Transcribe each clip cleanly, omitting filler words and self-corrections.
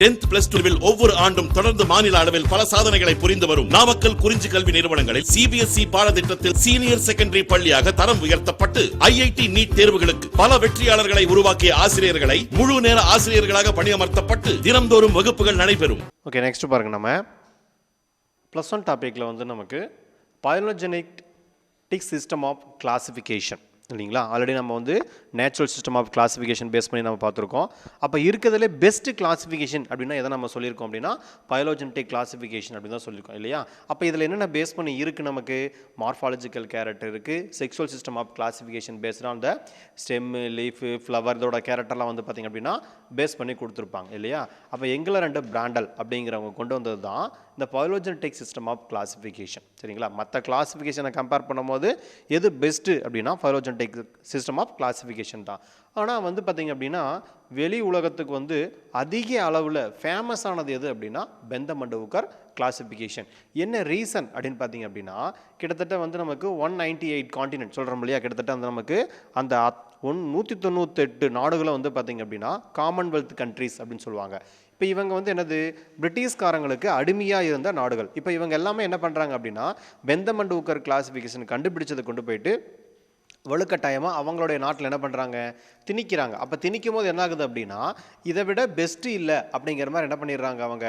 10th plus 2 ஒவ்வொரு ஆண்டும் தொடர்ந்து மாநில அளவில் பல சாதனைகளை புரிந்து வரும் நாமக்கல் குறிஞ்சி கல்வி நிறுவனங்களில் சிபிஎஸ்இ பாடத்திட்டத்தில் சீனியர் செகண்டரி பள்ளியாக தரம் உயர்த்தப்பட்டு ஐஐடி நீட் தேர்வுகளுக்கு பல வெற்றியாளர்களை உருவாக்கிய ஆசிரியர்களை முழு நேர ஆசிரியர்களாக பணியமர்த்தப்பட்டு தினம்தோறும் வகுப்புகள் நடைபெறும். ஓகே, நெக்ஸ்ட் பாருங்க, நம்ம +1 டாபிக்ல வந்து நமக்கு பயோஜெனெடிக் சிஸ்டம் ஆஃப் கிளாசிஃபிகேஷன் இல்லைங்களா. ஆல்ரெடி நம்ம வந்து natural system of classification base பண்ணி நம்ம பார்த்துருக்கோம். அப்போ இருக்கிறதுல பெஸ்ட் கிளாசிஃபிகேஷன் அப்படின்னா எதை நம்ம சொல்லியிருக்கோம் அப்படின்னா பயோஜெனெடிக் கிளாசிஃபிகேஷன் அப்படின்னு தான் சொல்லியிருக்கோம் இல்லையா. அப்போ இதில் என்னென்ன பேஸ் பண்ணி இருக்குது, நமக்கு மார்ஃபாலஜிக்கல் கேரக்டர் இருக்குது, sexual system of classification based on the stem, leaf, flower, இதோட கேரக்டர்லாம் வந்து பார்த்திங்க அப்படின்னா பேஸ் பண்ணி கொடுத்துருப்பாங்க இல்லையா. அப்போ எங்கிலர் அண்ட் பிராண்டல் அப்படிங்கிறவங்க கொண்டு வந்தது தான் இந்த பயோஜெனெடிக் சிஸ்டம் ஆஃப் கிளாசிஃபிகேஷன் சரிங்களா. மற்ற கிளாசிஃபிகேஷனை கம்பேர் பண்ணும்போது எது பெஸ்ட்டு அப்படின்னா பயோஜெனெடிக் சிஸ்டம் ஆஃப் கிளாசிஃபிகேஷன் தான். ஆனால் வந்து பார்த்திங்க அப்படின்னா வெளி உலகத்துக்கு வந்து அதிக அளவில் ஃபேமஸ் ஆனது எது அப்படின்னா பெந்தம் அண்ட் ஹூக்கர் கிளாசிஃபிகேஷன். என்ன ரீசன் அப்படின்னு பார்த்தீங்க அப்படின்னா கிட்டத்தட்ட வந்து நமக்கு 198 காண்டினென்ட் சொல்கிறோம் இல்லையா. கிட்டத்தட்ட அந்த நமக்கு அந்த 198 நாடுகளை வந்து பார்த்திங்க அப்படின்னா காமன்வெல்த் கண்ட்ரிஸ் அப்படின்னு சொல்லுவாங்க. இப்போ இவங்க வந்து என்னது பிரிட்டிஷ்காரங்களுக்கு அடிமையாக இருந்த நாடுகள். இப்போ இவங்க எல்லாமே என்ன பண்ணுறாங்க அப்படின்னா பெந்தம் அண்ட் ஹூக்கர் கிளாசிஃபிகேஷன் கண்டுபிடிச்சதை கொண்டு போயிட்டு வலுக்கட்டாயமாக அவங்களுடைய நாட்டில் என்ன பண்ணுறாங்க, திணிக்கிறாங்க. அப்போ திணிக்கும் போது என்ன ஆகுது அப்படின்னா இதை விட பெஸ்ட்டு இல்லை அப்படிங்கிற மாதிரி என்ன பண்ணிடுறாங்க, அவங்க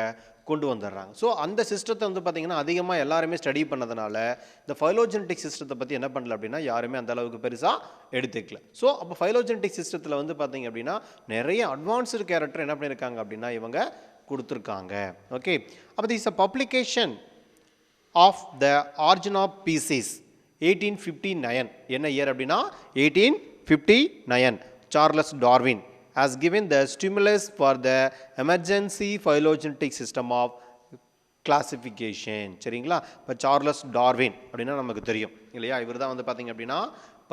கொண்டு வந்துடுறாங்க. ஸோ அந்த சிஸ்டத்தை வந்து பார்த்திங்கன்னா அதிகமாக எல்லாருமே ஸ்டடி பண்ணதுனால இந்த பயோஜெனெடிக் சிஸ்டத்தை பற்றி என்ன பண்ணல அப்படின்னா யாருமே அந்த அளவுக்கு பெருசாக எடுத்துக்கல. ஸோ அப்போ பயோஜெனெடிக் சிஸ்டத்தில் வந்து பார்த்திங்க அப்படின்னா நிறைய அட்வான்ஸ்டு கேரக்டர் என்ன பண்ணியிருக்காங்க அப்படின்னா இவங்க கொடுத்துருக்காங்க. ஓகே, அப்போ this publication of the origin of species 1859 என்ன இயர் அப்படின்னா 1859 Charles Darwin has given the stimulus for the emergency phylogenetic system of classification சரிங்களா. இப்போ சார்லஸ் டார்வின் அப்படின்னா நமக்கு தெரியும் இல்லையா. இவர் தான் வந்து பார்த்திங்க அப்படின்னா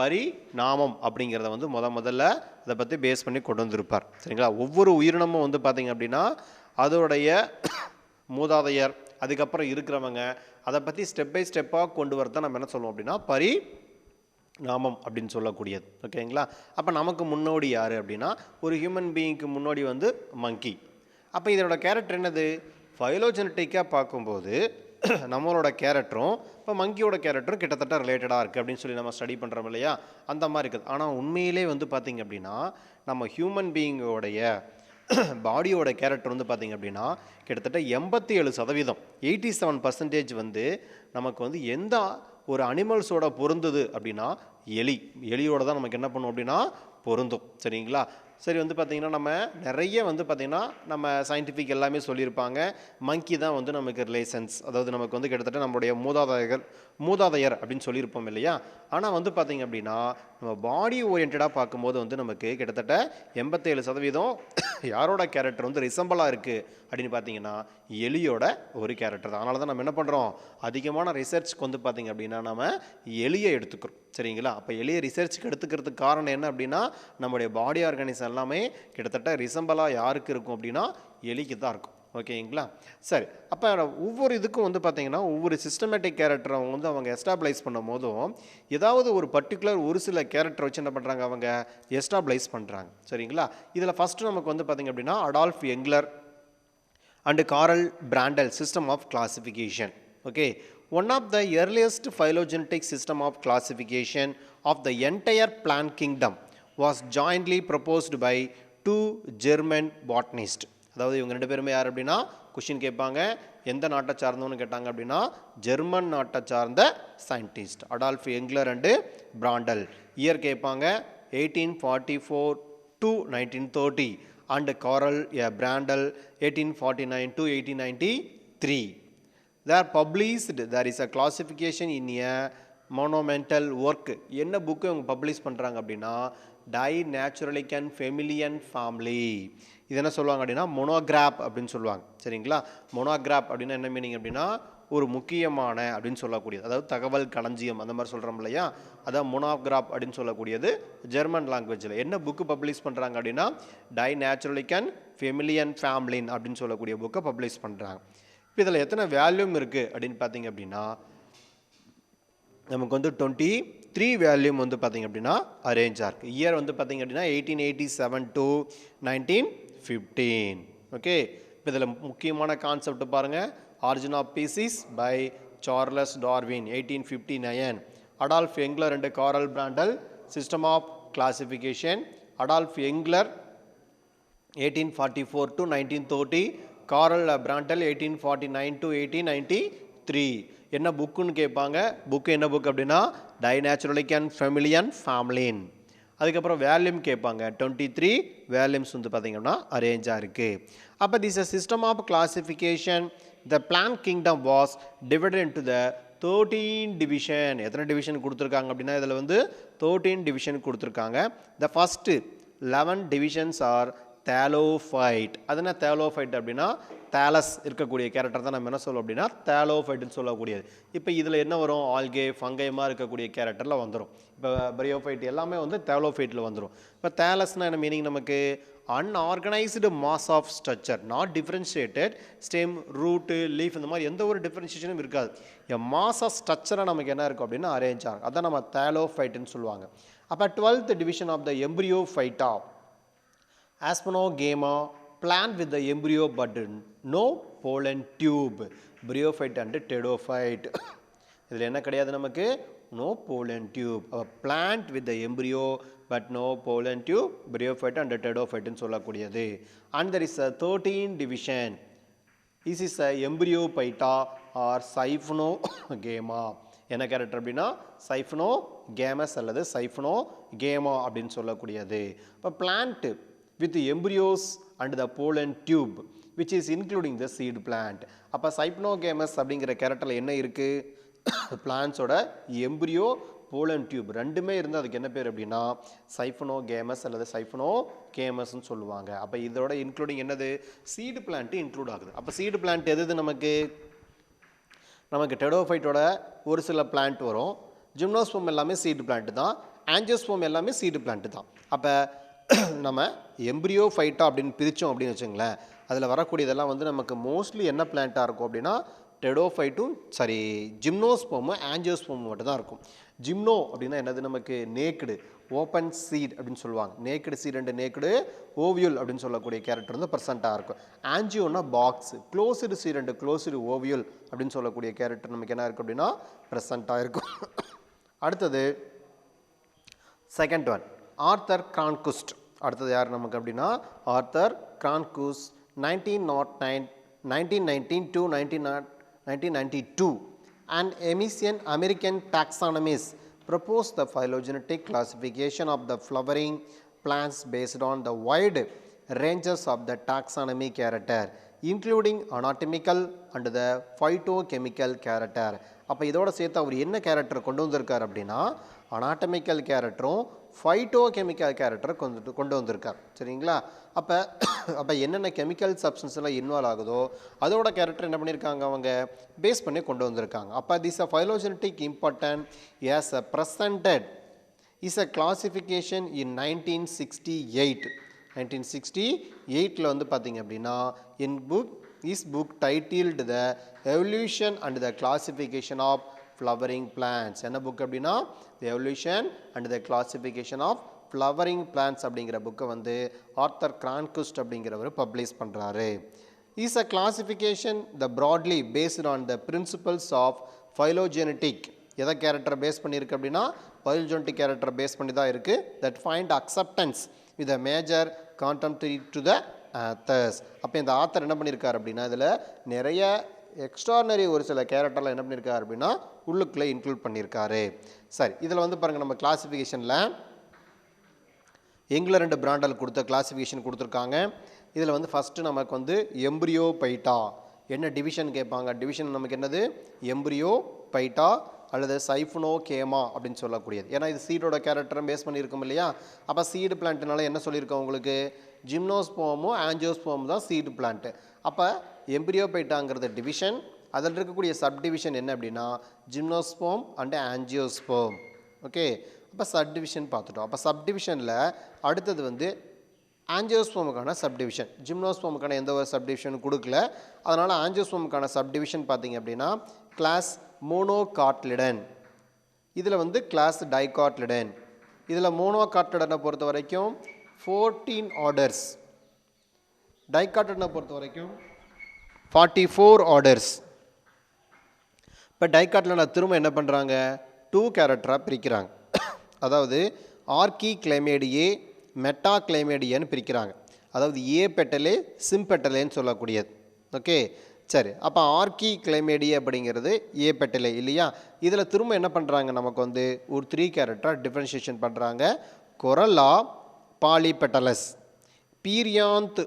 பரிணாமம் அப்படிங்கிறத வந்து முதல்ல அதை பற்றி பேஸ் பண்ணி கொண்டு வந்திருப்பார் சரிங்களா. ஒவ்வொரு உயிரினமும் வந்து பார்த்திங்க அப்படின்னா அதோடைய மூதாதையர் அதுக்கப்புறம் இருக்கிறவங்க அதை பற்றி ஸ்டெப் பை ஸ்டெப்பாக கொண்டு வரதான் நம்ம என்ன சொல்லுவோம் அப்படின்னா பரிணாமம் அப்படின்னு சொல்லக்கூடியது. ஓகேங்களா. அப்போ நமக்கு முன்னோடி யார் அப்படின்னா ஒரு ஹியூமன் பீயிங்க்கு முன்னோடி வந்து மங்கி. அப்போ இதோட கேரக்டர் என்னது, பயோஜெனெடிக்காக பார்க்கும்போது நம்மளோட கேரக்டரும் இப்போ மங்கியோட கேரக்டரும் கிட்டத்தட்ட ரிலேட்டடாக இருக்குது அப்படின்னு சொல்லி நம்ம ஸ்டடி பண்ணுறோம் இல்லையா. அந்த மாதிரி இருக்குது. ஆனால் உண்மையிலே வந்து பார்த்திங்க அப்படின்னா நம்ம ஹியூமன் பீயிங்கோடைய பாடியோட கேரக்டர் வந்து பார்த்திங்க அப்படின்னா கிட்டத்தட்ட 87% 87% வந்து நமக்கு வந்து எந்த ஒரு அனிமல்ஸோட பொருந்துது அப்படின்னா எலியோட தான் நமக்கு என்ன பண்ணும் அப்படின்னா பொருந்தும் சரிங்களா. சரி, வந்து பார்த்திங்கன்னா நம்ம நிறைய வந்து பார்த்திங்கன்னா நம்ம சயின்டிஃபிக் எல்லாமே சொல்லியிருப்பாங்க. மங்கி தான் வந்து நமக்கு ரிலேஷன்ஸ், அதாவது நமக்கு வந்து கிட்டத்தட்ட நம்மளுடைய மூதாதையர் அப்படின்னு சொல்லியிருப்போம் இல்லையா. ஆனால் வந்து பார்த்திங்க அப்படின்னா நம்ம பாடி ஓரியன்டாக பார்க்கும்போது வந்து நமக்கு கிட்டத்தட்ட 87% யாரோட கேரக்டர் வந்து ரிசம்பிளாக இருக்குது அப்படின்னு பார்த்தீங்கன்னா எலியோட ஒரு கேரக்டர் தான். அதனால தான் நம்ம என்ன பண்ணுறோம், அதிகமான ரிசர்ச்சுக்கு வந்து பார்த்திங்க அப்படின்னா நம்ம எலியை எடுத்துக்கிறோம் சரிங்களா. அப்போ எலியை ரிசர்ச்சுக்கு எடுத்துக்கிறதுக்கு காரணம் என்ன அப்படின்னா நம்முடைய பாடி ஆர்கானிசம் எல்லாமே கிட்டத்தட்ட ரிசம்பிளாக யாருக்கு இருக்கும் அப்படின்னா எலிக்கு தான் இருக்கும். ஓகேங்களா. சரி, அப்போ ஒவ்வொரு இதுக்கும் வந்து பார்த்திங்கன்னா ஒவ்வொரு சிஸ்டமேட்டிக் கேரக்டர் அவங்க வந்து அவங்க எஸ்டாப்ளைஸ் பண்ணும் போதும் ஏதாவது ஒரு பர்டிகுலர் ஒரு சில கேரக்டர் வச்சு என்ன பண்ணுறாங்க, அவங்க எஸ்டாப்ளைஸ் பண்ணுறாங்க சரிங்களா. இதில் ஃபஸ்ட்டு நமக்கு வந்து பார்த்திங்க அப்படின்னா Adolf Engler and Karl Prantl system of classification. Okay, one of the earliest phylogenetic system of classification of the entire plant kingdom was jointly proposed by two German botanists. அதாவது இவங்க ரெண்டு பேருமே யார் அப்படின்னா கொஷின் கேட்பாங்க, எந்த நாட்டை சார்ந்தவன்னு கேட்டாங்க அப்படின்னா ஜெர்மன் நாட்டை சார்ந்த scientist Adolf Engler and Prantl. Year கேட்பாங்க 1844 to 1930 and Karl Prantl 1849 to 1893. They are published. There is a classification in a monumental work. என்ன புக்கு அவங்க பப்ளிஷ் பண்ணுறாங்க அப்படின்னா டைநேச்சுரலிக் அண்ட் ஃபெமிலியன் ஃபேமிலி. இது என்ன சொல்லுவாங்க அப்படின்னா மொனோகிராப் அப்படின்னு சொல்லுவாங்க சரிங்களா. மொனோகிராப் அப்படின்னா என்ன மீனிங் அப்படின்னா ஒரு முக்கியமான அப்படின்னு சொல்லக்கூடியது, அதாவது தகவல் களஞ்சியம் அந்த மாதிரி சொல்கிறோம் இல்லையா. அதான் மொனோகிராப் அப்படின்னு சொல்லக்கூடியது ஜெர்மன் லாங்குவேஜில். என்ன புக்கு பப்ளிஷ் பண்ணுறாங்க அப்படின்னா டைநேச்சுரலிக் அண்ட் ஃபெமிலியன் ஃபேமிலின் அப்படின்னு சொல்லக்கூடிய புக்கை பப்ளிஷ் பண்ணுறாங்க. இப்போ இதில் எத்தனை வேல்யூம் இருக்குது அப்படின்னு பார்த்தீங்க அப்படின்னா நமக்கு வந்து 23 வேல்யூம் வந்து பார்த்திங்க அப்படின்னா அரேஞ்சாக இருக்குது. இயர் வந்து பார்த்திங்க அப்படின்னா 1887 to 1915. ஓகே, இப்போ இதில் முக்கியமான கான்செப்ட் பாருங்கள். Origin of species by Charles Darwin 1859. Adolf Engler and Karl Prantl system of classification. Adolf Engler 1844 to 1930, Karl Prantl 1849 to 1893. என்ன புக்குன்னு கேட்பாங்க. புக்கு என்ன புக் அப்படின்னா டைநேச்சுரலிக் அண்ட் ஃபெமிலியன் ஃபேமிலின். அதுக்கப்புறம் வேல்யூம் கேட்பாங்க. 23 வேல்யூம்ஸ் வந்து பார்த்தீங்கன்னா அரேஞ்சாக இருக்குது. அப்போ this a system of classification the plant kingdom was divided into the 13 division. எத்தனை டிவிஷன் கொடுத்துருக்காங்க அப்படின்னா இதில் வந்து 13 டிவிஷன் கொடுத்துருக்காங்க. The first 11 divisions are thallophyte. அது என்ன தேலோஃபைட் அப்படின்னா தேலஸ் இருக்கக்கூடிய கேரக்டர் தான் நம்ம என்ன சொல்லுவோம் அப்படின்னா தேலோஃபைட்டுன்னு சொல்லக்கூடியது. இப்போ இதில் என்ன வரும், ஆல்கே ஃபங்கைமாக இருக்கக்கூடிய கேரக்டரில் வந்துடும். இப்போ பிரியோஃபைட் எல்லாமே வந்து தேலோஃபைட்டில் வந்துடும். இப்போ தேலஸ்னால் என்ன மீனிங் நமக்கு, unorganised mass of structure, not differentiated stem route leaf இந்த மாதிரி எந்த ஒரு டிஃப்ரென்ஷியேஷனும் இருக்காது. மாஸ் ஆஃப் ஸ்ட்ரக்சராக நமக்கு என்ன இருக்கும் அப்படின்னா அரேஞ்ச் ஆகும். அதான் நம்ம தேலோஃபைட்டுன்னு சொல்லுவாங்க. அப்போ 12th division of the Embryophyta Aspanogama, plant with the embryo but no pollen tube. Bryophyte and pteridophyte. இதில் என்ன கிடையாது நமக்கு, no pollen tube. Plant with the embryo but no pollen tube. Bryophyte and pteridophyte ன்னு சொல்லக்கூடியது. And there is a 13 division. This is a embryophyta or Siphonogamma. என்ன character அப்படின்னா சைஃபனோகேமஸ் அல்லது சைஃபனோகேமா அப்படின்னு சொல்லக்கூடியது. இப்போ plant with the embryos and the pollen tube which is including the seed plant. அப்போ சைப்னோகேமஸ் அப்படிங்கிற கேரக்டரில் என்ன இருக்குது, பிளான்ஸோட எம்பிரியோ போலன் டியூப் ரெண்டுமே இருந்து அதுக்கு என்ன பேர் அப்படின்னா சைஃபனோகேமஸ் அல்லது சைஃபனோகேமஸ்ன்னு சொல்லுவாங்க. அப்போ இதோட இன்க்ளூடிங் என்னது, சீடு பிளான்ட்டு இன்க்ளூட் ஆகுது. அப்போ சீடு பிளான்ட் எது நமக்கு டெடோஃபைட்டோட ஒரு சில பிளான்ட் வரும். ஜிம்னோஸ்போம் எல்லாமே சீடு பிளான்ட் தான், ஆஞ்சியோஸ்போம் எல்லாமே சீடு பிளான்ட் தான். அப்போ நம்ம எம்ப்ரியோஃபைட்டா அப்படின்னு பிரித்தோம் அப்படின்னு வச்சுங்களேன், அதில் வரக்கூடியதெல்லாம் வந்து நமக்கு மோஸ்ட்லி என்ன பிளான்ட்டாக இருக்கும் அப்படின்னா டெடோஃபைட்டும் ஜிம்னோஸ்போமும் ஆஞ்சியோஸ்போமும் மட்டும் தான் இருக்கும். ஜிம்னோ அப்படின்னா என்னது, நமக்கு நேக்குடு ஓப்பன் சீட் அப்படின்னு சொல்லுவாங்க. Naked seed and naked ovule அப்படின்னு சொல்லக்கூடிய கேரக்டர் வந்து ப்ரெசண்ட்டாக இருக்கும். ஆஞ்சியோன்னா box, closed seed and closed ovule அப்படின்னு சொல்லக்கூடிய கேரக்டர் நமக்கு என்ன இருக்குது அப்படின்னா ப்ரெசண்ட்டாக இருக்கும். அடுத்தது செகண்ட் ஒன் ஆர்த்தர் கிரான்குஸ்ட். அடுத்தது யார் நமக்கு அப்படின்னா author கிரான்குஸ்ட் 1919 to 1992. An Emisian American taxonomist proposed the phylogenetic classification of the flowering plants based on the wide ranges of the taxonomy character including anatomical and the phytochemical character. அப்போ இதோட சேர்த்து அவர் என்ன character கொண்டு வந்திருக்கார் அப்படின்னா அனாட்டமிக்கல் கேரக்டரும் phytochemical கேரக்டரை கொண்டு வந்திருக்கார். சரிங்களா? அப்போ என்னென்ன கெமிக்கல் சப்ஸ்டன்ஸ் எல்லாம் இன்வால்வ் ஆகுதோ அதோட கேரக்டர் என்ன பண்ணியிருக்காங்க, அவங்க பேஸ் பண்ணி கொண்டு வந்திருக்காங்க. அப்போ this a phylogenetic important as a presented is a classification in 1968 வந்து பார்த்தீங்க அப்படின்னா this book titled the evolution and the classification of flowering plants. என்ன புக் அப்படின்னா the evolution and the classification of flowering plants அப்படிங்கிற புக்கை வந்து author கிரான்குஸ்ட் அப்படிங்கிறவர் publish பண்ணுறாரு. is a classification the broadly based on the principles of phylogenetic. எதை கேரக்டரை base பண்ணியிருக்கு அப்படின்னா பைலோஜெனட்டிக் கேரக்டரை பேஸ் பண்ணி தான் இருக்குது. that find acceptance with a major contemporary to the authors. அப்போ இந்த ஆத்தர் என்ன பண்ணியிருக்கார் அப்படின்னா இதில் நிறைய எக்ஸ்ட்ரானரி ஒரு சில கேரக்டர்லாம் என்ன பண்ணியிருக்காரு அப்படின்னா உள்ளுக்குள்ளே இன்க்ளூட் பண்ணியிருக்காரு. சரி, இதில் வந்து பாருங்கள் நம்ம கிளாசிஃபிகேஷனில் எங்க்லர் அண்ட் பிராண்டல் கொடுத்த கிளாசிஃபிகேஷன் கொடுத்துருக்காங்க. இதில் வந்து ஃபஸ்ட்டு நமக்கு வந்து எம்ப்ரியோஃபைட்டா என்ன டிவிஷன் கேட்பாங்க. டிவிஷன் நமக்கு என்னது எம்ப்ரியோஃபைட்டா அல்லது சைஃபனோகேமா அப்படின்னு சொல்லக்கூடியது. ஏன்னா இது சீடோட கேரக்டரும் பேஸ் பண்ணியிருக்கோம் இல்லையா. அப்போ சீடு பிளான்ட்னால என்ன சொல்லியிருக்கோம் உங்களுக்கு, ஜிம்னோஸ்போமும் ஆஞ்சியோஸ்போமும் தான் சீடு பிளான்ட்டு. அப்போ எம்ப்ரியோஃபைட்டாங்கிறது டிவிஷன், அதில் இருக்கக்கூடிய சப் டிவிஷன் என்ன அப்படின்னா ஜிம்னோஸ்போம் அண்ட் ஆஞ்சியோஸ்போம். ஓகே, அப்போ சப் டிவிஷன் பார்த்துட்டோம். அப்போ சப் டிவிஷனில் அடுத்தது வந்து ஆஞ்சியோஸ்போமுக்கான சப் டிவிஷன், ஜிம்னோஸ்போமுக்கான எந்த ஒரு சப் டிவிஷனும் கொடுக்கல. அதனால் ஆஞ்சியோஸ்போமுக்கான சப் டிவிஷன் பார்த்தீங்க அப்படின்னா கிளாஸ் மோனோகாட்லிடன், இதில் வந்து கிளாஸ் டைகாட்லிடன். இதில் மோனோகாட்லிடனை பொறுத்த வரைக்கும் 14 ஆர்டர்ஸ், டைகாட்லிடனை பொறுத்த வரைக்கும் 44 ஆர்டர்ஸ். இப்போ டைகாட்டில் நான் திரும்ப என்ன பண்ணுறாங்க, 2 கேரக்டராக பிரிக்கிறாங்க. அதாவது ஆர்கி கிளைமேடியே மெட்டா கிளைமேடியன்னு பிரிக்கிறாங்க. அதாவது ஏ பெட்டலே சிம் பெட்டலேன்னு சொல்லக்கூடியது. ஓகே சரி, அப்போ ஆர்கி கிளைமேடியே அப்படிங்கிறது ஏ பெட்டலே இல்லையா. இதில் திரும்ப என்ன பண்ணுறாங்க, நமக்கு வந்து ஒரு 3 கேரக்டராக டிஃப்ரென்ஷியேஷன் பண்ணுறாங்க. Corolla polypetalous, perianth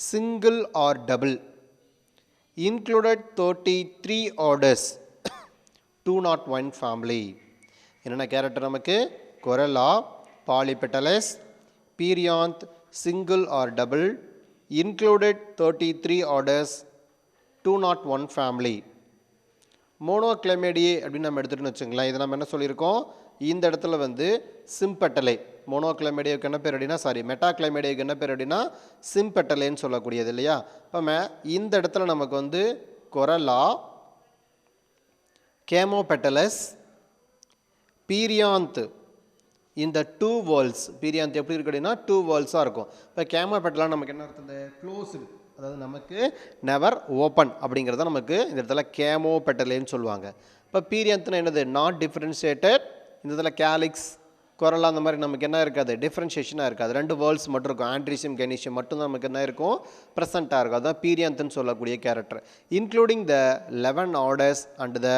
single or double, included 33 orders, 201 family. என்னென்ன கேரக்டர் நமக்கு, corolla polypetalous, perianth single or double, included 33 orders, 201 family. Monochlamydeae அப்படின்னு நம்ம எடுத்துகிட்டுன்னு வச்சுங்களேன். இதை நம்ம என்ன சொல்லியிருக்கோம், இந்த இடத்துல வந்து சிம்பெட்டலை, மோனோக்ளைமேடியாவுக்கு என்ன பேர் அப்படின்னா, சாரி மெட்டாக்ளைமேடியாவுக்கு என்ன பேர் அப்படின்னா சிம்பெட்டலேன்னு சொல்லக்கூடியது இல்லையா. இப்போ இந்த இடத்துல நமக்கு வந்து கொரல்லா, கேமோபெட்டலஸ், பீரியாந்த் இந்த 2 வேர்ல்ஸ், பீரியாந்த் எப்படி இருக்கு அப்படின்னா 2 வேர்ல்ஸாக இருக்கும். இப்போ கேமோபெட்டலா நமக்கு என்ன அர்த்தம், க்ளோஸ்டு, அதாவது நமக்கு நெவர் ஓப்பன் அப்படிங்கிறத நமக்கு இந்த இடத்துல கேமோபெட்டலேன்னு சொல்லுவாங்க. இப்போ பீரியாந்த்னா என்னது, நாட் டிஃப்ரென்ஷியேட்டட். இந்த இடத்துல கேலிக்ஸ் கொரலா அந்த மாதிரி நமக்கு என்ன இருக்காது, டிஃப்ரென்ஷியேஷனாக இருக்காது. 2 வேர்ல்ஸ் மட்டும் இருக்கும், ஆண்ட்ரீசியம் கெனீசியம் மட்டும் நமக்கு என்ன இருக்கும், ப்ரெசண்ட்டாக இருக்கும். அதுதான் பீரியாந்த்னு சொல்லக்கூடிய character. Including the 11 orders and the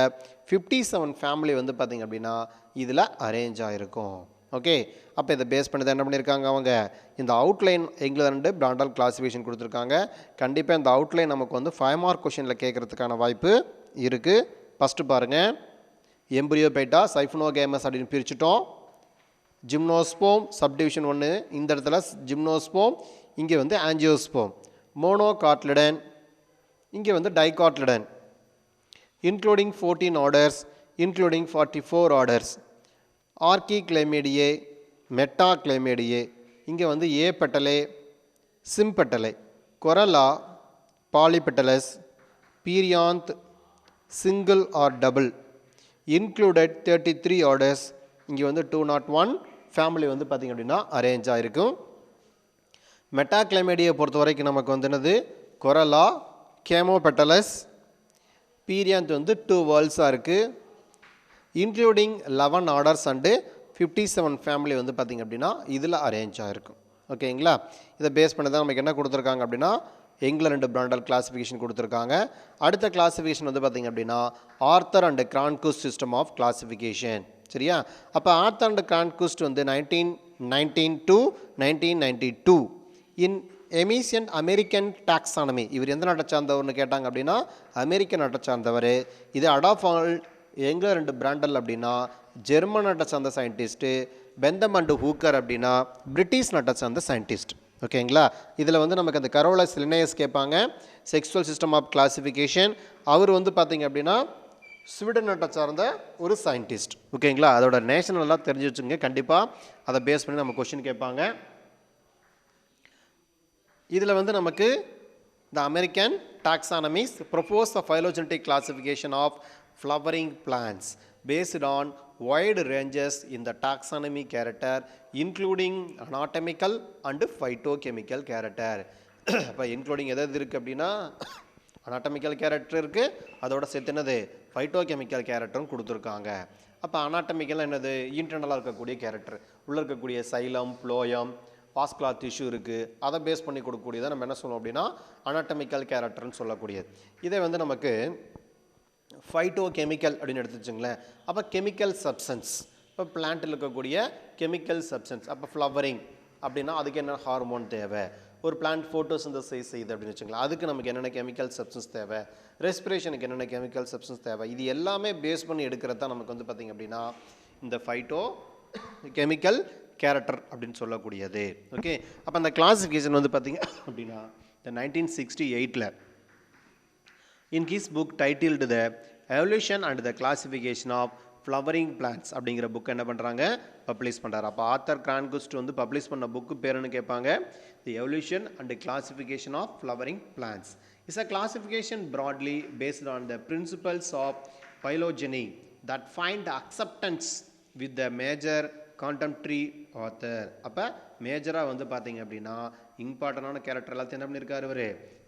57 family வந்து பார்த்திங்க அப்படின்னா இதில் அரேஞ்ச் ஆகிருக்கும். ஓகே, அப்போ இதை பேஸ் பண்ணி தான் என்ன பண்ணியிருக்காங்க அவங்க, இந்த அவுட்லைன் இங்கிலாந்து பிராண்டல் கிளாசிஃபிகேஷன் கொடுத்துருக்காங்க. கண்டிப்பாக இந்த அவுட்லைன் நமக்கு வந்து 5 மார்க் கொஷனில் கேட்குறதுக்கான வாய்ப்பு இருக்குது. ஃபஸ்ட்டு பாருங்கள், எம்பிரியோபைட்டா சைஃபனோகேமஸ் அப்படின்னு பிரிச்சுட்டோம். ஜிம்னோஸ்போம் சப்டிவிஷன் 1, இந்த இடத்துல ஜிம்னோஸ்போம், இங்கே வந்து ஆஞ்சியோஸ்போம். மோனோகாட்லிடன், இங்கே வந்து dicotyledon. Including 14 orders, including 44 orders. Archichlamydeae, metachlamydeae, இங்கே வந்து apetalae, sympetalae, corolla polypetalous, perianth single or double, included 33 orders. இங்கே வந்து 201 ஃபேமிலி வந்து பார்த்திங்க அப்படின்னா அரேஞ்ச் ஆகிருக்கும். மெட்டா கிளைமேடியை பொறுத்த வரைக்கும் நமக்கு வந்து என்னது, கொரல்லா, கேமோபெட்டலஸ், பீரியாந்த் வந்து 2 வேர்ல்ஸாக இருக்குது. இன்க்ளூடிங் 11 ஆர்டர்ஸ் அண்டு 57 ஃபேமிலி வந்து பார்த்திங்க அப்படின்னா இதில் அரேஞ்ச் ஆகிருக்கும். ஓகேங்களா, இதை பேஸ் பண்ணி தான் நமக்கு என்ன கொடுத்துருக்காங்க அப்படின்னா இங்கிலாந்து பிராண்டல் கிளாசிஃபிகேஷன் கொடுத்துருக்காங்க. அடுத்த கிளாசிஃபிகேஷன் வந்து பார்த்திங்க அப்படின்னா Arthur and Cronquist system of classification. சரியா, அப்போ ஆர்த்தர் அண்ட் கிரான்குஸ்ட் வந்து 1919 to 1992 in emission American taxonomy. இவர் எந்த நாட்டை சார்ந்தவர்னு கேட்டாங்க அப்படின்னா அமெரிக்க நாட்டை சார்ந்தவர். இது அடால்ஃப் இங்கிலாந்து பிராண்டல் அப்படின்னா ஜெர்மன் நாட்டை சார்ந்த சயின்டிஸ்ட்டு. பெந்தம் அண்ட் ஹூக்கர் அப்படின்னா பிரிட்டிஷ் நாட்டை சார்ந்த சயின்டிஸ்ட். ஓகேங்களா, இதில் வந்து நமக்கு அந்த கரோலஸ் லினேயஸ் கேட்பாங்க, செக்ஸுவல் சிஸ்டம் ஆஃப் கிளாசிஃபிகேஷன். அவர் வந்து பார்த்திங்க அப்படின்னா ஸ்வீடன் நாட்டை சார்ந்த ஒரு சயின்டிஸ்ட். ஓகேங்களா, அதோட நேஷனல்லாம் தெரிஞ்சு வச்சுங்க, கண்டிப்பாக அதை பேஸ் பண்ணி நம்ம கொஸ்டின் கேட்பாங்க. இதில் வந்து நமக்கு the American taxonomist propose the phylogenetic classification of flowering plants based on wide ranges in the taxonomy character including anatomical and phytochemical character. இப்போ இன்க்ளூடிங் எதாவது இருக்குது அப்படின்னா அனாட்டமிக்கல் கேரக்டர் இருக்குது, அதோட சேர்த்து என்னது ஃபைட்டோகெமிக்கல் கேரக்டரும் கொடுத்துருக்காங்க. அப்போ அனாட்டமிக்கல் என்னது இன்டர்னலாக இருக்கக்கூடிய கேரக்டர், உள்ளே இருக்கக்கூடிய சைலம், ஃப்ளோயம், வாஸ்குலர் டிஷ்யூ இருக்குது, அதை பேஸ் பண்ணி கொடுக்கக்கூடியதை நம்ம என்ன சொல்லுவோம் அப்படின்னா அனாட்டமிக்கல் கேரக்டர்னு சொல்லக்கூடியது. இதை வந்து நமக்கு ஃபைட்டோகெமிக்கல் அப்படின்னு எடுத்து வச்சுங்களேன். அப்போ கெமிக்கல் சப்ஸ்டன்ஸ், இப்போ பிளான்ட்டில் இருக்கக்கூடிய கெமிக்கல் சப்ஸ்டன்ஸ். அப்போ ஃப்ளவரிங் அப்படின்னா அதுக்கு என்ன ஹார்மோன் தேவை, ஒரு பிளான்ட் ஃபோட்டோசிந்தசைஸ் செய்யுது அப்படின்னு வச்சுங்களேன், அதுக்கு நமக்கு என்னென்ன கெமிக்கல் சப்ஸ்டன்ஸ் தேவை, ரெஸ்பிரேஷனுக்கு என்னென்ன கெமிக்கல் சப்ஸ்டன்ஸ் தேவை, இது எல்லாமே பேஸ் பண்ணி எடுக்கிறது தான் நமக்கு வந்து பார்த்திங்க அப்படின்னா இந்த ஃபைட்டோ கெமிக்கல் கேரக்டர் அப்படின்னு சொல்லக்கூடியது. ஓகே, அப்போ அந்த கிளாசிஃபிகேஷன் வந்து பார்த்திங்க அப்படின்னா இந்த 1968 in his book titled The Evolution and the Classification of Flowering Plants அப்படிங்கிற புக் என்ன பண்ணுறாங்க, பப்ளிஷ் பண்ணுறாரு. அப்போ ஆர்த்தர் கிரான்குஸ்ட் வந்து பப்ளிஷ் பண்ண புக்கு பேருன்னு கேட்பாங்க, the evolution and classification of flowering plants. Is a classification broadly based on the principles of phylogeny that find acceptance with the major contemporary author. அப்போ மேஜராக வந்து பார்த்தீங்க அப்படின்னா இம்பார்ட்டண்டான கேரக்டர் எல்லாத்தையும் என்ன பண்ணியிருக்காரு இவர்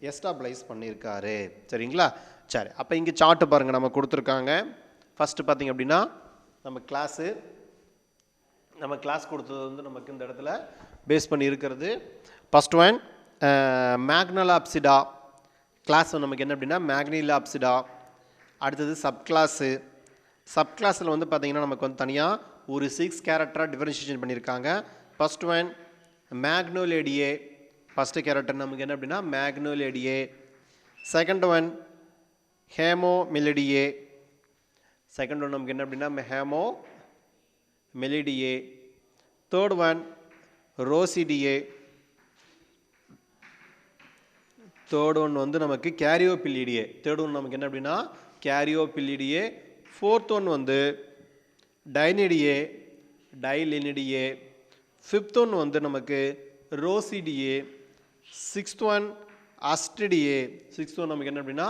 எஸ்டாப்ளைஸ் பண்ணியிருக்காரு. சரிங்களா? சரி, அப்போ இங்கே சார்ட்டு பாருங்கள் நம்ம கொடுத்துருக்காங்க. ஃபஸ்ட்டு பார்த்தீங்க அப்படின்னா நம்ம கிளாஸ் கொடுத்தது வந்து நமக்கு இந்த இடத்துல பேஸ் பண்ணி இருக்கிறது. ஃபஸ்ட் ஒன் மேக்னலாப்சிடா கிளாஸ் நமக்கு என்ன அப்படின்னா மேக்னிலாப்சிடா. அடுத்தது சப்கிளாஸில் வந்து பார்த்தீங்கன்னா நமக்கு வந்து தனியாக ஒரு 6 கேரக்டராக டிஃபரன்ஷியேஷன் பண்ணியிருக்காங்க. ஃபஸ்ட் ஒன் மேக்னோலேடியே, ஃபஸ்ட்டு கேரக்டர் நமக்கு என்ன அப்படின்னா மேக்னோலேடியே. செகண்ட் ஒன் ஹேமோமெலிடியே, செகண்ட் ஒன் நமக்கு என்ன அப்படின்னா ஹேமோமெலிடியே. தேர்ட் ஒன் ரோசிடியே, தேர்ட் ஒன் வந்து நமக்கு கேரியோபில்லிடியே. தேர்ட் ஒன் நமக்கு என்ன அப்படின்னா கேரியோபில்லிடியே. ஃபோர்த் ஒன் வந்து டைலினிடியே. ஃபிஃப்த் ஒன் வந்து நமக்கு rosidae. Sixth one asteridae. Sixth one நமக்கு என்ன அப்படின்னா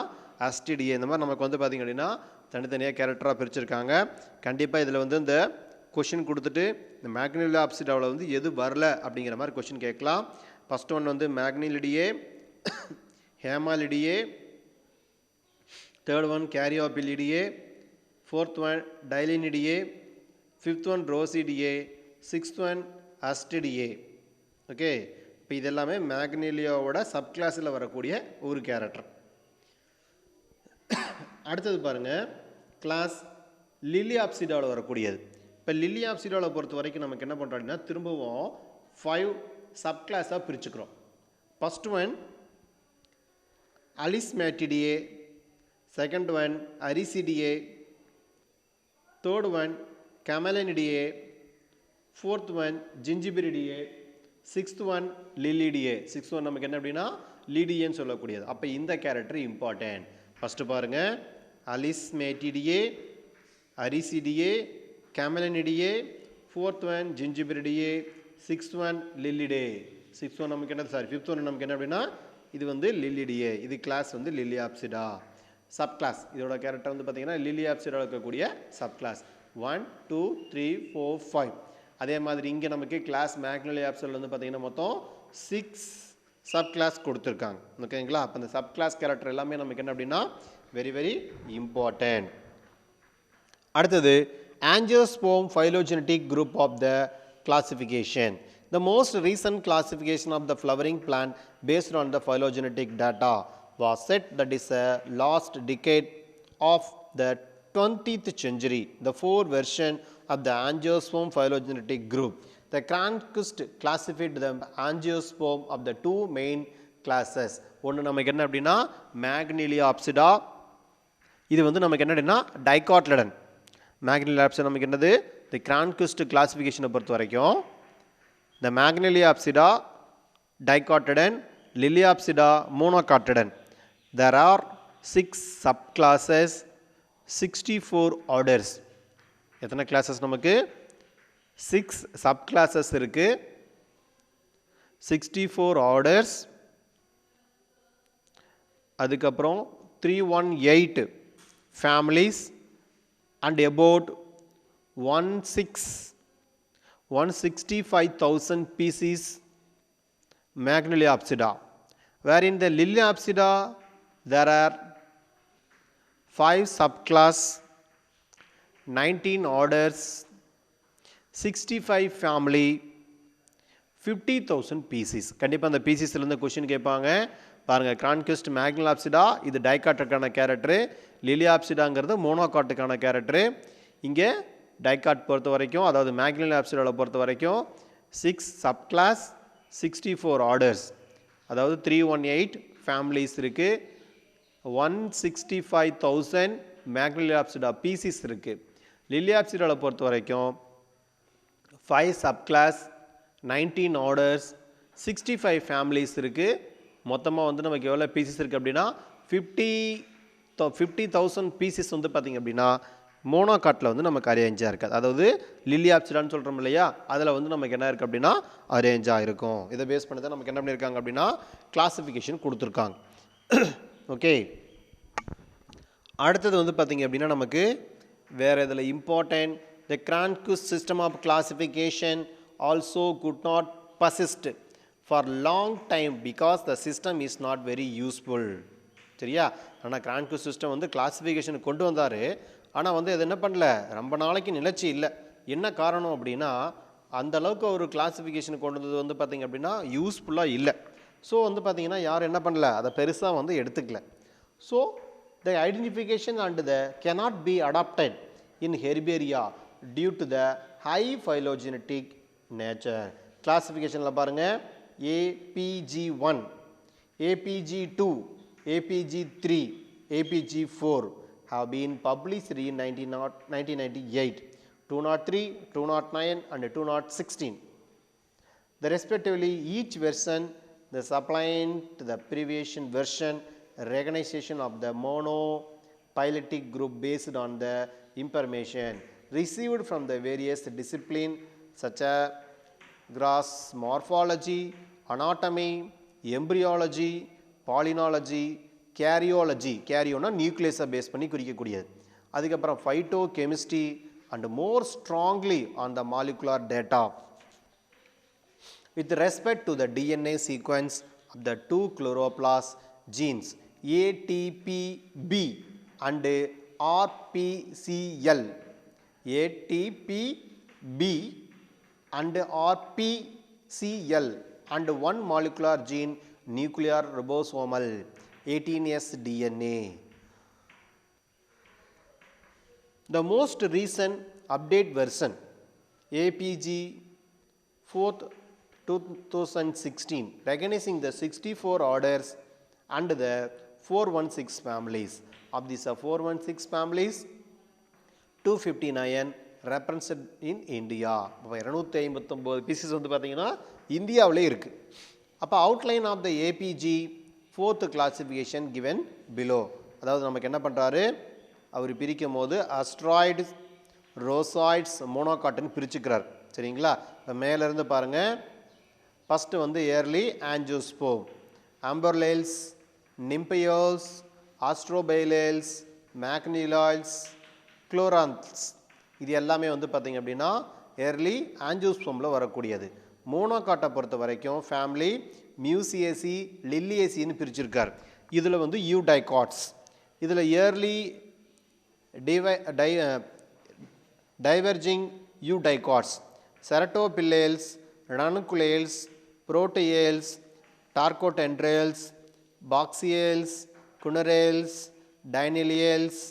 அஸ்டிடியே. இந்த மாதிரி நமக்கு வந்து பார்த்திங்க அப்படின்னா தனித்தனியாக கேரக்டராக பிரிச்சிருக்காங்க. கண்டிப்பாக இதில் வந்து இந்த கொஷின் கொடுத்துட்டு இந்த மேக்னிலாப்சிடாவில் வந்து எது வரல அப்படிங்கிற மாதிரி கொஷின் கேட்கலாம். ஃபஸ்ட் ஒன் வந்து magnoliidae, hamamelidae. Third one caryophyllidae. Fourth one dilleniidae. Fifth one rosidae. Sixth one asteridae. Okay, இப்போ இதெல்லாமே மேக்னீலியாவோட சப்கிளாஸில் வரக்கூடிய ஒரு கேரக்டர். அடுத்தது பாருங்கள் கிளாஸ் லில்லியாப்சிடாவில் வரக்கூடியது. இப்போ லில்லியாப்சிடாவில் பொறுத்த வரைக்கும் நமக்கு என்ன பண்ணுறோம் அப்படின்னா திரும்பவும் 5 சப்கிளாஸாக பிரிச்சுக்கிறோம். First one alismatidae, second one arecidae, third one commelinidae, fourth one zingiberidae, sixth one liliidae. Sixth one நமக்கு என்ன அப்படின்னா லீடியேன்னு சொல்லக்கூடியது. அப்போ இந்த கேரக்டர் இம்பார்ட்டன்ட். ஃபஸ்ட்டு பாருங்கள் alismatidae, arecidae, commelinidae, fourth one zingiberidae, sixth one liliidae. Sixth one நமக்கு என்ன fifth one நமக்கு என்ன அப்படின்னா இது வந்து லில்லிடியே. இது கிளாஸ் வந்து லில்லியாப்சிடா. சப் கிளாஸ் இதோட கேரக்டர் வந்து பார்த்தீங்கன்னா லில்லியாப்சிடாவில் இருக்கக்கூடிய சப் கிளாஸ் 1 2 3 4 5. அதே மாதிரி இங்கே நமக்கு கிளாஸ் மேக்னோலியாப்சிடாவில் வந்து பார்த்தீங்கன்னா மொத்தம் 6 சப் கிளாஸ் கொடுத்துருக்காங்க. ஓகேங்களா? அப்போ இந்த சப் கிளாஸ் கேரக்டர் எல்லாமே நமக்கு என்ன அப்படின்னா வெரி வெரி இம்பார்ட்டன்ட். அடுத்தது angiosperm phylogenetic group of the classification. The most recent classification of the flowering plant based on the phylogenetic data was set that is a last decade of the 20th century. The 4 version of the angiosperm phylogenetic group. The Cronquist classified the angiosperm of the 2 main classes. ஒன்று நமக்கு என்ன அப்படின்னா மேக்னீலியாப்சிடா, இது வந்து நமக்கு என்ன அப்படின்னா டைகாட்லடன். மேக்னீலியாப்சிடா நமக்கு என்னது தி கிரான்குஸ்ட் கிளாசிஃபிகேஷனை பொறுத்த வரைக்கும் இந்த மேக்னீலியாப்சிடா டைகாட்டடன், லில்லியாப்சிடா மோனோகாட்டடன். There are 6 subclasses, 64 orders. எத்தனை கிளாஸஸ் நமக்கு 6 subclasses இருக்கு, 64 orders. அதுக்கப்புறம் 318 families and about 165,000 species Magnoliapsida. Wherein the Liliapsida there are 5 subclass, 19 orders, 65 family, 50,000 species. கண்டிப்பாக அந்த பீசிஸ்லேருந்து கொஷின் கேட்பாங்க பாருங்கள். கிரான்குஸ்ட் மேக்னலாப்சிடா இது டைகாட்டுக்கான கேரக்டரு, லிலியாப்சிடாங்கிறது மோனோகாட்டுக்கான கேரக்டரு. இங்கே டைகாட் பொறுத்த வரைக்கும் அதாவது மேக்னலாப்சிடாவில் பொறுத்த வரைக்கும் 6 சப்கிளாஸ், 64 ஆர்டர்ஸ், அதாவது 318 ஃபேமிலிஸ் இருக்குது, 165,000 மேக்னலாப்சிடா பீசிஸ் இருக்குது. லிலியாப்சிடாவில் பொறுத்த வரைக்கும் 5 சப்கிளாஸ், 19 ஆர்டர்ஸ், 65 ஃபேமிலிஸ் இருக்குது. மொத்தமாக வந்து நமக்கு எவ்வளோ பீசஸ் இருக்குது அப்படின்னா 50,000 பீசஸ் வந்து பார்த்திங்க அப்படின்னா மோனோகாட்டில் வந்து நமக்கு அரேஞ்சாக இருக்காது. அதாவது லிலியாப்சிடான்னு சொல்கிறோம் இல்லையா, அதில் வந்து நமக்கு என்ன இருக்குது அப்படின்னா அரேஞ்சாக இருக்கும். இதை பேஸ் பண்ணி தான் நமக்கு என்ன பண்ணியிருக்காங்க அப்படின்னா கிளாஸிஃபிகேஷன் கொடுத்துருக்காங்க. ஓகே, அடுத்தது வந்து பார்த்திங்க அப்படின்னா நமக்கு வேறு இதில் important the Cronquist system of classification also could not persist for long time because the system is not very useful. சரியா? ஆனால் கிரான்கு சிஸ்டம் வந்து கிளாஸிஃபிகேஷன் கொண்டு வந்தார். ஆனால் வந்து அது என்ன பண்ணல, ரொம்ப நாளைக்கு நிலச்சி இல்லை. என்ன காரணம் அப்படின்னா, அந்த அளவுக்கு ஒரு கிளாஸிஃபிகேஷன் கொண்டு வந்தது வந்து பார்த்திங்க அப்படின்னா யூஸ்ஃபுல்லாக இல்லை. ஸோ வந்து பார்த்திங்கன்னா யாரும் என்ன பண்ணல, அதை பெருசாக வந்து எடுத்துக்கல. So the identification and the cannot be adopted in herbaria due to the high phylogenetic nature. Classificationல பாருங்க, APG1, APG2, APG3, APG4 have been published in 1998, 203, 209 and 216. The respectively each version the supplant to the previous version recognition of the monophyletic group based on the information received from the various disciplines such as grass morphology, anatomy, embryology, palynology, karyology. Karyona nucleus base பண்ணி குறிக்கக்கூடியது. அதுக்கப்புறம் phytochemistry and more strongly on the molecular data with respect to the DNA sequence of the two chloroplast genes ATPB and RPCL. ATPB and RPCL and one molecular gene nuclear ribosomal 18S DNA. The most recent update version APG 4th 2016 recognizing the 64 orders and the 416 families. Of these 416 families, 259 represented in India. 259 pieces வந்து பார்த்தீங்கன்னா இந்தியாவிலே இருக்கு. அப்போ outline of the APG 4th classification given below. அதாவது நமக்கு என்ன பண்ணுறாரு, அவர் பிரிக்கும் போது அஸ்ட்ராய்ட்ஸ், ரோசாய்ட்ஸ், மோனோகாட்டன் பிரிச்சுக்கிறார். சரிங்களா? இப்போ மேலேருந்து பாருங்கள், ஃபஸ்ட்டு வந்து ஏர்லி ஆஞ்சியோஸ்போம், அம்பர்லேல்ஸ், நிம்பயோல்ஸ், ஆஸ்ட்ரோபைலேல்ஸ், மேக்னிலாய்ட்ஸ், குளோரான்ஸ், இது எல்லாமே வந்து பார்த்திங்க அப்படின்னா ஏர்லி ஆஞ்சியோஸ்போமில் வரக்கூடியது. மோனோகாட்டை பொறுத்த வரைக்கும் ஃபேமிலி மியூசியேசி, லில்லியேசின்னு பிரிச்சிருக்கார். இதில் வந்து யூடைகாட்ஸ், இதில் ஏர்லி டைவர்ஜிங் யூடைகாட்ஸ், செரட்டோபில்லேல்ஸ், ரனுக்குலேல்ஸ், புரோட்டியேல்ஸ், டார்கோடென்ட்ரேல்ஸ், பாக்சியேல்ஸ், குனரேல்ஸ், டைனிலியேல்ஸ்,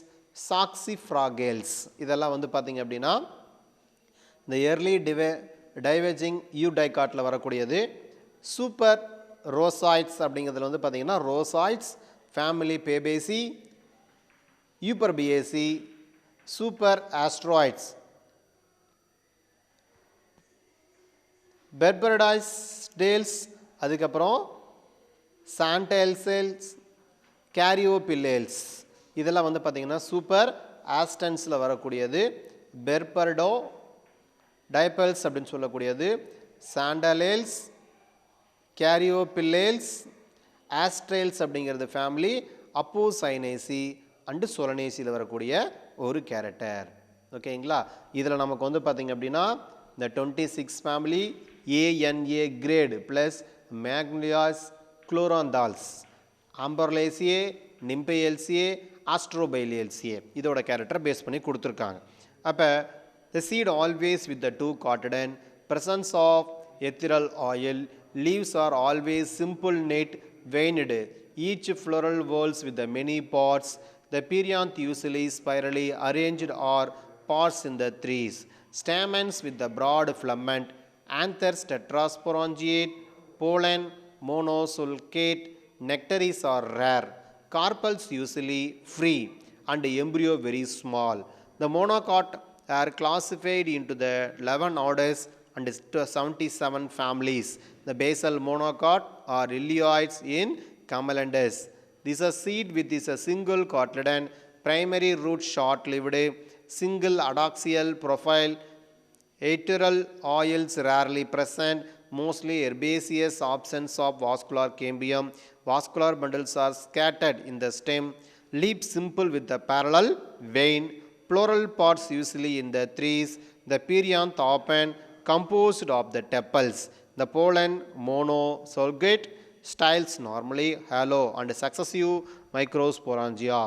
சாக்சிஃப்ராகேல்ஸ், இதெல்லாம் வந்து பார்த்திங்க அப்படின்னா இந்த ஏர்லி டைவர்ஜிங் யூடைகாட்டில் வரக்கூடியது. சூப்பர் ரோசாய்ட்ஸ் அப்படிங்கிறதுல வந்து பார்த்திங்கன்னா ரோசாய்ட்ஸ், ஃபேமிலி பேபேசி, யூப்பர்பியேசி, சூப்பர் ஆஸ்ட்ராய்ட்ஸ், பெர்பரடைஸ் டேல்ஸ், அதுக்கப்புறம் சாண்டேல்செல்ஸ், கேரியோபில்லேல்ஸ், இதெல்லாம் வந்து பார்த்திங்கன்னா சூப்பர் ஆஸ்டன்ஸில் வரக்கூடியது. பெர்பர்டோ டைப்பல்ஸ் அப்படின்னு சொல்லக்கூடியது, சாண்டலேல்ஸ், கேரியோபில்லேல்ஸ், ஆஸ்ட்ரேல்ஸ் அப்படிங்கிறது ஃபேமிலி அப்போசைனேசி அண்டு சொலனேசியில் வரக்கூடிய ஒரு கேரக்டர். ஓகேங்களா? இதில் நமக்கு வந்து பார்த்திங்க அப்படின்னா இந்த 26 ஃபேமிலி ANA கிரேடு ப்ளஸ் மேக்னியாஸ், குளோராந்தால்ஸ், ஆம்பர்லேசியே, நிம்பையல்சியே, ஆஸ்ட்ரோபைலியல்சியே, இதோட கேரக்டர் பேஸ் பண்ணி கொடுத்துருக்காங்க. அப்போ the seed always with the two cotyledon, presence of ethereal oil, leaves are always simple net veined, each floral whorls with the many pods, the perianth usually spirally arranged or pods in the trees, stamens with the broad filament, anthers tetrasporangiate, pollen monosulcate, nectaries are rare, carpels usually free and embryo very small. The monocot are classified into the 11 orders and 77 families. The basal monocot are ilioids in Camelendus. This is a seed with this a single cotyledon, primary root short-lived, single adaxial profile, ethereal oils rarely present, mostly herbaceous, absence of vascular cambium. Vascular bundles are scattered in the stem, leaves simple with the parallel vein, plural pods usually in the trees, the perianth open, composed of the tepals. The pollen monozygote styles normally halo and successive microsporangia.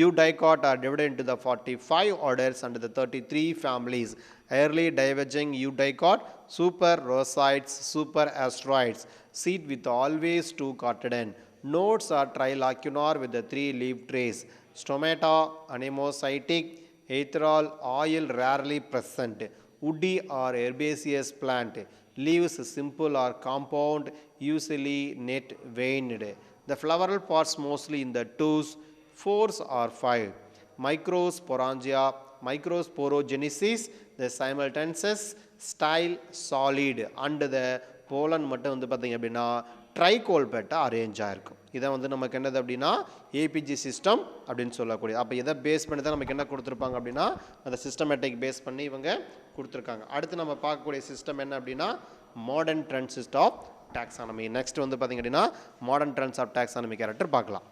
Eudicot are divided into the 45 orders and the 33 families. Early diverging eudicot, super rosites, super asteroids, seed with always two cotyledon. Nodes are trilacunar with the 3-leaf trace. Stomata anemocytic, ethereal oil rarely present. Woody or herbaceous plant. Leaves simple or compound, usually net veined. The floral parts mostly in the 2s, 4s or 5. Microsporangia, microsporogenesis, the simultaneous style solid and the pollen மட்டும் வந்து பார்த்தீங்க அப்படின்னா ட்ரைகோல்பேட்டாக arrange ஆகிருக்கும். இதை வந்து நமக்கு என்னது அப்படின்னா ஏபிஜி சிஸ்டம் அப்படின்னு சொல்லக்கூடியது. அப்போ எதை பேஸ் பண்ணி தான் நமக்கு என்ன கொடுத்துருப்பாங்க அப்படின்னா அந்த சிஸ்டமேட்டிக் பேஸ் பண்ணி இவங்க கொடுத்துருக்காங்க. அடுத்து நம்ம பார்க்கக்கூடிய சிஸ்டம் என்ன அப்படின்னா modern trends of taxonomy. Next வந்து பார்த்தீங்க அப்படின்னா modern trends of taxonomy character பார்க்கலாம்.